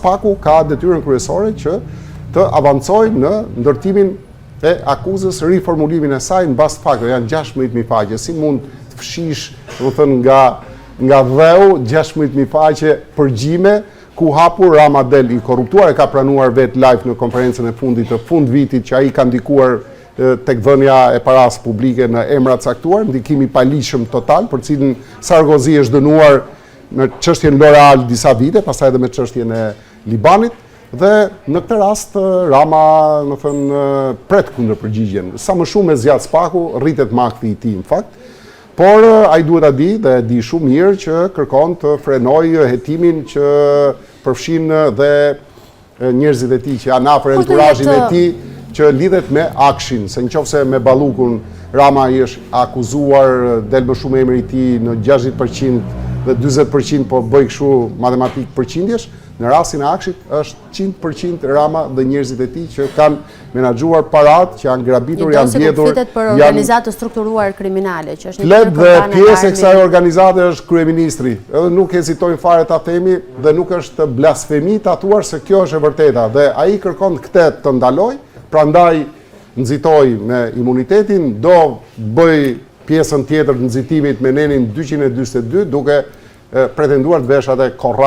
Zjaspaku ka detyrën kryesore që të avancojë në ndërtimin e akuzës, riformulimin e saj në bazë të fakteve. Janë 16.000 faqe. Si mund të fshish, domethënë nga dheu 16.000 faqe përgjime ku hapur Rama del i korruptuar, e ka pranuar vetë live në konferencën e fundit të fund vitit që ai ka ndikuar tek dhënia e paras publike në emra caktuar, ndikim i paligjshëm total, për cilin Sarkozy është dënuar në çështjen L'Oreal disa vite, pastaj edhe me çështjen e Libanit, dhe në këtë rast Rama, më thënë, pret kundër përgjigjen. Sa më shumë me Zjaspaku rritet makthi i tij në fakt, por ai duhet ta di dhe di shumë mirë që kërkon të frenojë hetimin që përfshin dhe njerëzit e tij që janë afër enturazhit e tij që lidhet me Akshin, se nëse me Ballukun Rama i është akuzuar, del më shumë emri i tij në 60% dhe 40% po bëj kështu matematik përqindjesh, në rastin e Akshit është 100% Rama dhe njerëzit e tij që kanë menaxhuar parat, që janë grabitur, janë vjedhur, flitet për organizatë strukturuar kriminale, që është një flet dhe pjesë e kësaj organizate është kryeministri. Edhe nuk hezitojnë fare ta themi dhe nuk është blasfemi ta thuar se kjo është e vërteta dhe ai kërkon këtë të ndaloj, prandaj nxitoi me imunitetin, do bëj pjesën tjetër të nxitimit me nenin 242 duke pretenduar të vesh atë korrat